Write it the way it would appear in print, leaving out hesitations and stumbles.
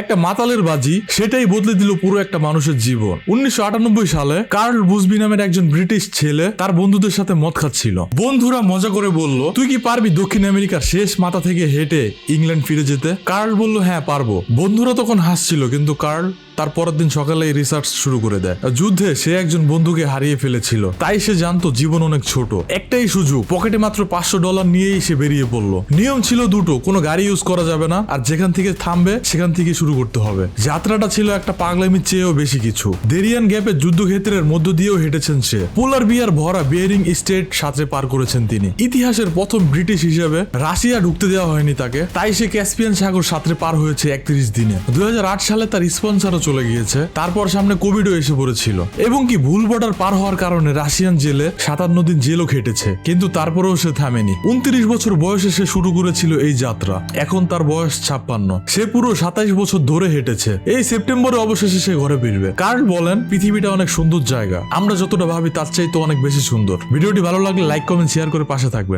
একটা মাতালের বাজি, সেটাই বদলে দিল পুরো একটা মানুষের জীবন। 1998 সালে কার্ল বুসবি নামের একজন ব্রিটিশ ছেলে তার বন্ধুদের সাথে মদ খাচ্ছিল। বন্ধুরা মজা করে বলল, তুই কি পারবি দক্ষিণ আমেরিকার শেষ মাথা থেকে হেঁটে ইংল্যান্ড ফিরে যেতে? কার্ল বলল, হ্যাঁ পারবো। বন্ধুরা তখন হাসছিল, কিন্তু কার্ল তার পরের দিন সকালে রিসার্চ শুরু করে দেয়। যুদ্ধে সে একজন বন্ধুকে হারিয়ে ফেলেছিল, তাই সে জানতো জীবন অনেক ছোট। একটাই সুযোগ, পকেটে মাত্র $500 নিয়েই সে বেরিয়ে পড়লো। নিয়ম ছিল দুটো, কোনো গাড়ি ইউজ করা যাবে না, আর যেখান থেকে থামবে সেখান থেকে শুরু করতে হবে। যাত্রাটা ছিল একটা পাগলামির চেয়েও বেশি কিছু। দেরিয়ান গ্যাপের যুদ্ধক্ষেত্রের মধ্য দিয়েও হেঁটেছেন সে। পোলার বিয়ার ভরা বেরিং স্টেট সাথে পার করেছেন তিনি। ইতিহাসের প্রথম ব্রিটিশ হিসেবে রাশিয়া ঢুকতে দেওয়া হয়নি তাকে, তাই সে ক্যাসপিয়ান সাগর সাঁতরে পার হয়েছে 31 দিনে। 2008 সালে তার স্পন্সরও চলে গিয়েছে। তারপর সামনে কোভিডও এসে পড়েছিল, এবং কি ভুল বর্ডার পার হওয়ার কারণে রাশিয়ান জেলে 57 দিন জেলও খেটেছে, কিন্তু তারপরেও সে থামেনি। 29 বছর বয়সে সে শুরু করেছিল এই যাত্রা। এখন তার বয়স 56। সে পুরো 27 বছর ধরে হেঁটেছে। এই সেপ্টেম্বরে অবশেষে সে ঘরে ফিরবে। কার্ল বলেন, পৃথিবীটা অনেক সুন্দর জায়গা, আমরা যতটা ভাবি তার চাইতে অনেক বেশি সুন্দর। ভিডিওটি ভালো লাগলে লাইক কমেন্ট শেয়ার করে পাশে থাকবেন।